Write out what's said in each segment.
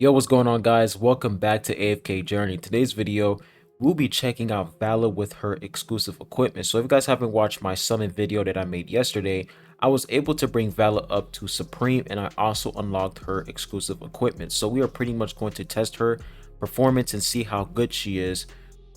Yo, what's going on, guys? Welcome back to AFK Journey. Today's video, we'll be checking out Vala with her exclusive equipment. So if you guys haven't watched my summon video that I made yesterday, I was able to bring Vala up to Supreme, and I also unlocked her exclusive equipment. So we are pretty much going to test her performance and see how good she is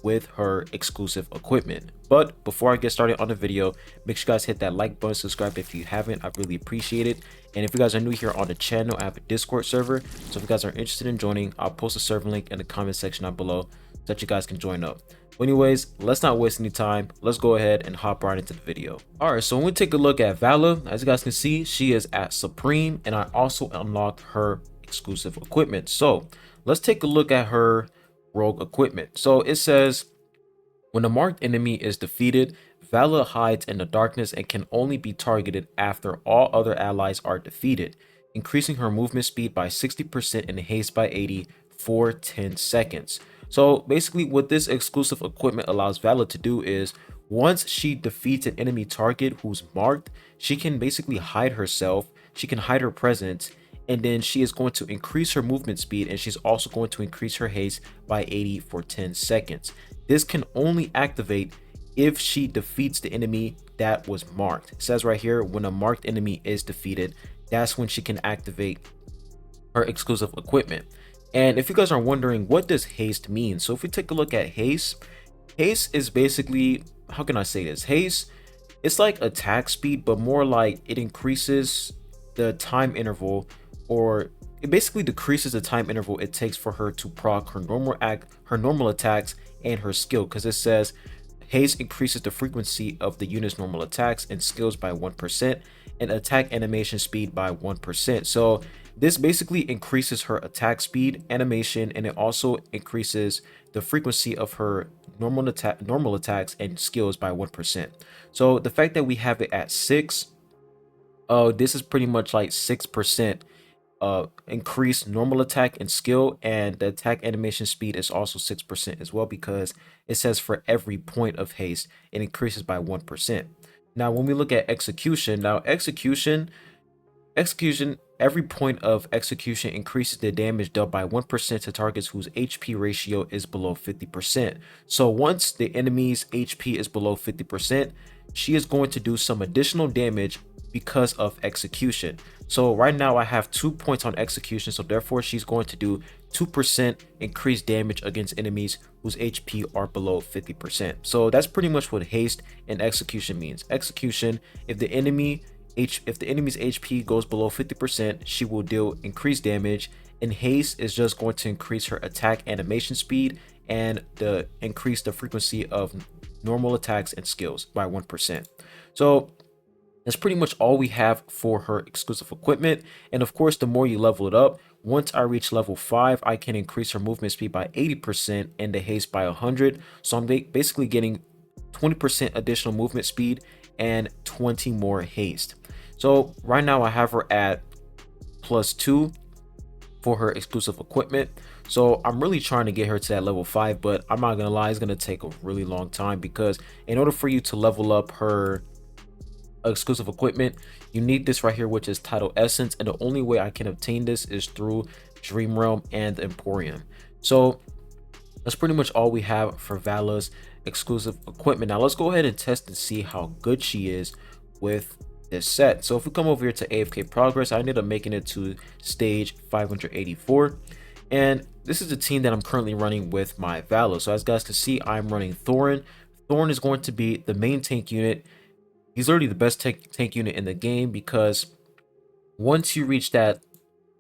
with her exclusive equipment. But before I get started on the video, make sure you guys hit that like button, subscribe if you haven't. I really appreciate it. And if you guys are new here on the channel, I have a Discord server, so if you guys are interested in joining, I'll post a server link in the comment section down below so that you guys can join up. But anyways, let's not waste any time. Let's go ahead and hop right into the video. All right, so when we take a look at Vala, as you guys can see, she is at Supreme, and I also unlocked her exclusive equipment. So let's take a look at her rogue equipment. So it says, when a marked enemy is defeated, Vala hides in the darkness and can only be targeted after all other allies are defeated, increasing her movement speed by 60% and haste by 80 for 10 seconds. So basically what this exclusive equipment allows Vala to do is, once she defeats an enemy target who's marked, she can basically hide herself, she can hide her presence, and then she is going to increase her movement speed, and she's also going to increase her haste by 80 for 10 seconds. This can only activate if she defeats the enemy that was marked. It says right here, when a marked enemy is defeated, that's when she can activate her exclusive equipment. And if you guys are wondering, what does haste mean? So if we take a look at haste is basically, how can I say this? Haste, it's like attack speed, but more like it increases the time interval, or it basically decreases the time interval it takes for her to proc her normal attacks and her skill, because it says haste increases the frequency of the unit's normal attacks and skills by 1% and attack animation speed by 1%. So this basically increases her attack speed, animation, and it also increases the frequency of her normal attacks and skills by 1%. So the fact that we have it at 6, this is pretty much like 6% increased normal attack and skill, and the attack animation speed is also 6% as well, because it says for every point of haste it increases by 1%. Now when we look at execution, every point of execution increases the damage dealt by 1% to targets whose HP ratio is below 50%. So once the enemy's HP is below 50%, she is going to do some additional damage because of execution. So right now I have 2 points on execution, so therefore she's going to do 2% increased damage against enemies whose HP are below 50%. So that's pretty much what haste and execution means. Execution, if the enemy's HP goes below 50%, she will deal increased damage, and haste is just going to increase her attack animation speed and increase the frequency of normal attacks and skills by 1%. So that's pretty much all we have for her exclusive equipment. And of course, the more you level it up, once I reach level 5, I can increase her movement speed by 80% and the haste by 100. So I'm basically getting 20% additional movement speed and 20 more haste. So right now I have her at +2 for her exclusive equipment. So I'm really trying to get her to that level 5, but I'm not gonna lie, it's gonna take a really long time, because in order for you to level up her exclusive equipment, you need this right here, which is Title Essence, and the only way I can obtain this is through Dream Realm and Emporium. So that's pretty much all we have for Vala's exclusive equipment. Now let's go ahead and test and see how good she is with this set. So if we come over here to AFK progress, I ended up making it to stage 584, and this is the team that I'm currently running with my Vala. So as guys can see, I'm running Thorin. Thorin is going to be the main tank unit. He's already the best tank unit in the game, because once you reach that,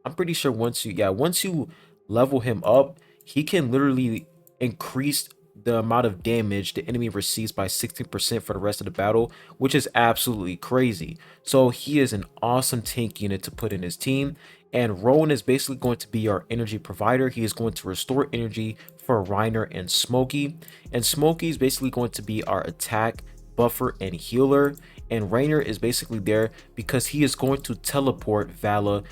I'm pretty sure once you level him up, he can literally increase the amount of damage the enemy receives by 16% for the rest of the battle, which is absolutely crazy. So he is an awesome tank unit to put in his team. And Rowan is basically going to be our energy provider. He is going to restore energy for Reiner and Smokey. And Smokey is basically going to be our attack buffer and healer, and Reiner is basically there because he is going to teleport Vala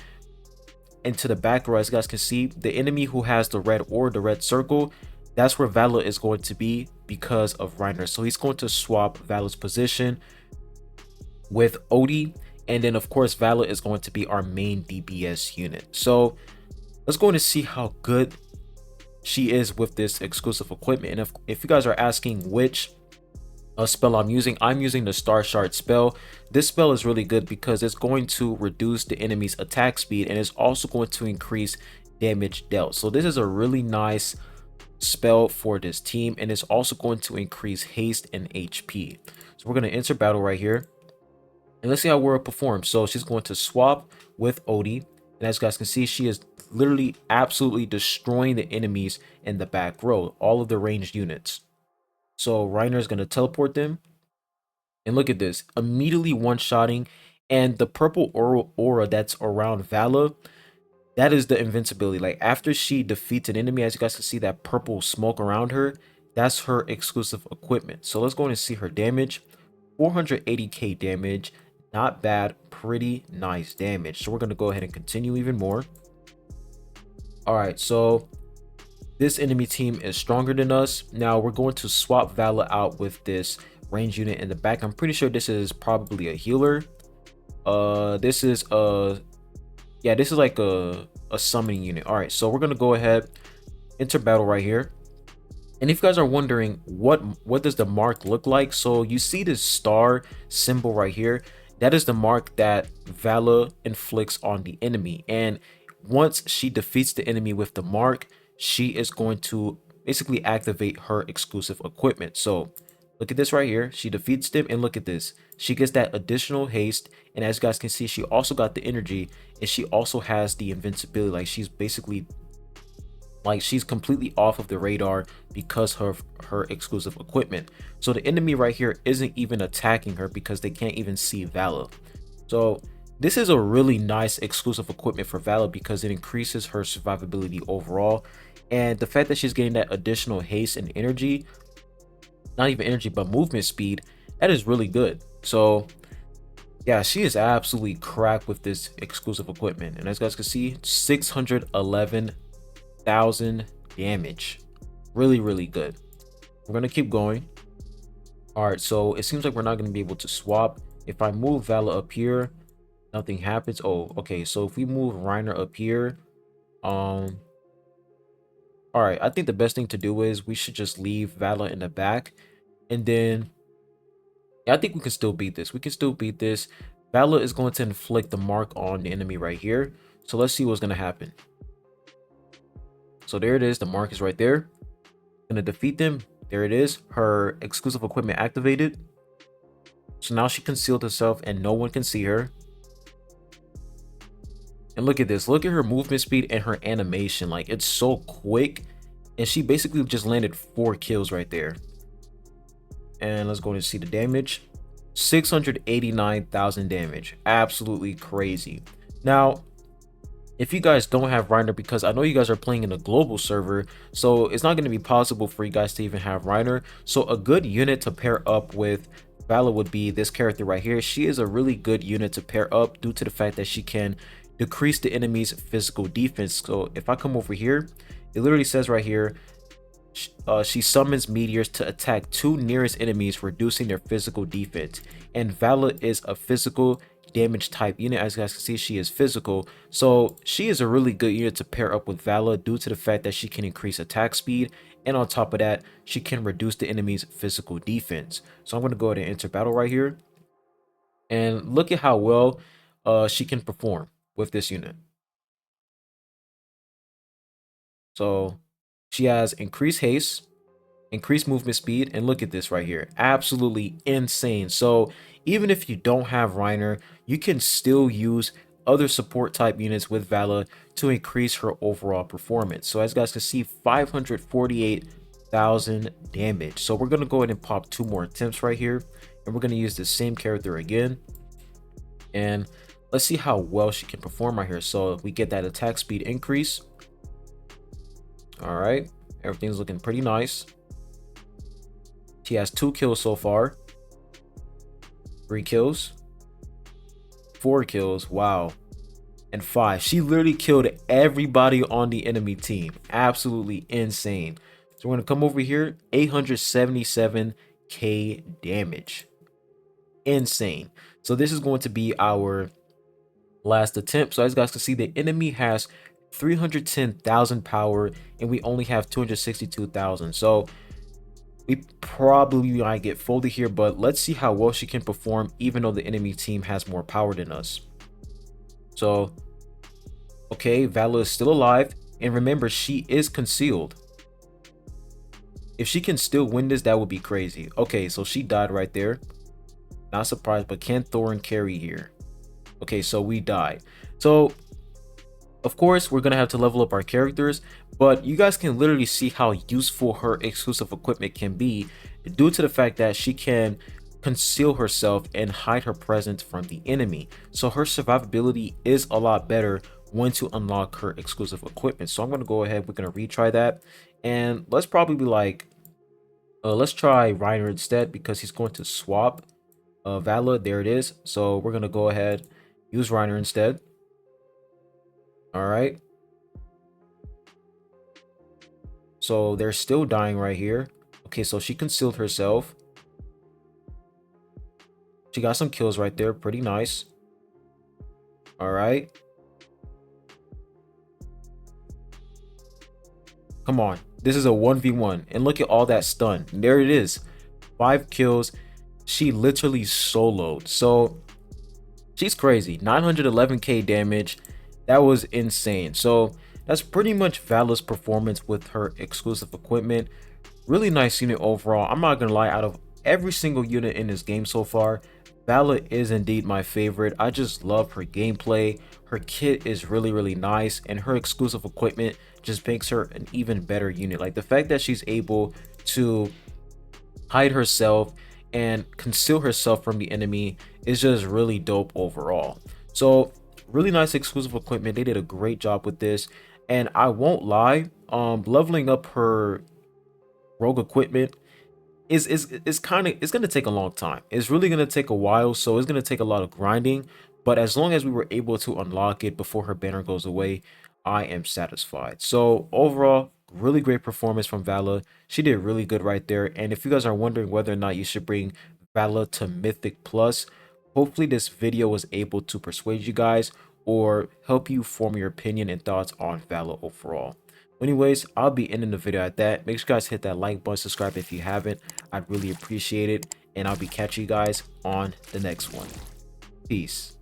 into the back row. As you guys can see, the enemy who has the red orb, the red circle, that's where Vala is going to be because of Reiner. So he's going to swap Vala's position with Odie, and then of course Vala is going to be our main DPS unit. So Let's go in and see how good she is with this exclusive equipment. And if you guys are asking which spell I'm using the Star Shard spell. This spell is really good because it's going to reduce the enemy's attack speed, and it's also going to increase damage dealt. So this is a really nice spell for this team, and it's also going to increase haste and HP. So we're going to enter battle right here, and let's see how Aurora performs. So she's going to swap with Odie, and as you guys can see, she is literally absolutely destroying the enemies in the back row, all of the ranged units. So Reiner is going to teleport them, and look at this, immediately one-shotting, and the purple aura that's around Vala, that is the invincibility. Like after she defeats an enemy, as you guys can see that purple smoke around her, that's her exclusive equipment. So let's go and see her damage. 480k damage, not bad, pretty nice damage. So we're going to go ahead and continue even more. All right, so this enemy team is stronger than us. Now we're going to swap Vala out with this range unit in the back. I'm pretty sure this is probably a healer. This is like a summoning unit. All right, so we're gonna go ahead, enter battle right here. And if you guys are wondering what does the mark look like, so you see this star symbol right here. That is the mark that Vala inflicts on the enemy, and once she defeats the enemy with the mark, she is going to basically activate her exclusive equipment. So look at this right here. She defeats them, and look at this. She gets that additional haste, and as you guys can see, she also got the energy, and she also has the invincibility. Like she's basically, like she's completely off of the radar because of her exclusive equipment. So the enemy right here isn't even attacking her because they can't even see Vala. So this is a really nice exclusive equipment for Vala because it increases her survivability overall. And the fact that she's getting that additional haste and energy, not even energy, but movement speed, that is really good. So yeah, she is absolutely cracked with this exclusive equipment. And as you guys can see, 611,000 damage. Really, really good. We're going to keep going. All right, so it seems like we're not going to be able to swap. If I move Vala up here, nothing happens. Oh, okay. So if we move Reiner up here, all right, I think the best thing to do is we should just leave Vala in the back, and then yeah, I think we can still beat this. We can still beat this. Vala is going to inflict the mark on the enemy right here. So let's see what's going to happen. So there it is. The mark is right there. Going to defeat them. There it is. Her exclusive equipment activated. So now she concealed herself and no one can see her. And look at this. Look at her movement speed and her animation. Like it's so quick. And she basically just landed 4 kills right there. And let's go and see the damage. 689,000 damage. Absolutely crazy. Now, if you guys don't have Reiner, because I know you guys are playing in a global server, so it's not going to be possible for you guys to even have Reiner. So a good unit to pair up with Vala would be this character right here. She is a really good unit to pair up due to the fact that she can decrease the enemy's physical defense. So if I come over here, it literally says right here, she summons meteors to attack 2 nearest enemies, reducing their physical defense. And Vala is a physical damage type unit. As you guys can see, she is physical, so she is a really good unit to pair up with Vala due to the fact that she can increase attack speed, and on top of that, she can reduce the enemy's physical defense. So I'm going to go ahead and enter battle right here, and look at how well she can perform with this unit. So she has increased haste, increased movement speed, and look at this right here, absolutely insane. So even if you don't have Reiner, you can still use other support type units with Vala to increase her overall performance. So as you guys can see, 548,000 damage. So we're going to go ahead and pop 2 more attempts right here, and we're going to use the same character again, and let's see how well she can perform right here. So we get that attack speed increase. All right, everything's looking pretty nice. She has 2 kills so far, 3 kills, 4 kills, wow, and 5. She literally killed everybody on the enemy team. Absolutely insane. So we're gonna come over here, 877k damage. Insane. So this is going to be our last attempt. So as you guys can see, the enemy has 310,000 power, and we only have 262,000. So we probably might get folded here, but let's see how well she can perform even though the enemy team has more power than us. So, okay, Vala is still alive, and remember, she is concealed. If she can still win this, that would be crazy. Okay, so she died right there. Not surprised, but can Thorin carry here? Okay, so we died. So, of course, we're going to have to level up our characters, but you guys can literally see how useful her exclusive equipment can be due to the fact that she can conceal herself and hide her presence from the enemy. So her survivability is a lot better when to unlock her exclusive equipment. So I'm going to go ahead, we're going to retry that, and let's probably be like, let's try Reiner instead because he's going to swap Vala. There it is. So we're going to go ahead, use Reiner instead. All right. So they're still dying right here. Okay, so she concealed herself. She got some kills right there. Pretty nice. All right. Come on. This is a 1v1. And look at all that stun. There it is. 5 kills. She literally soloed. So she's crazy. 911k damage. That was insane. So that's pretty much Vala's performance with her exclusive equipment. Really nice unit overall. I'm not gonna lie, out of every single unit in this game so far, Vala is indeed my favorite. I just love her gameplay. Her kit is really nice, and her exclusive equipment just makes her an even better unit. Like the fact that she's able to hide herself and conceal herself from the enemy is just really dope overall. So really nice exclusive equipment. They did a great job with this, and I won't lie, leveling up her rogue equipment is kind of, it's going to take a long time. It's really going to take a while, so it's going to take a lot of grinding, but as long as we were able to unlock it before her banner goes away, I am satisfied. So overall, really great performance from Vala. She did really good right there. And if you guys are wondering whether or not you should bring Vala to Mythic Plus, hopefully this video was able to persuade you guys or help you form your opinion and thoughts on Vala overall. Anyways, I'll be ending the video at that. Make sure you guys hit that like button, subscribe if you haven't. I'd really appreciate it. And I'll be catching you guys on the next one. Peace.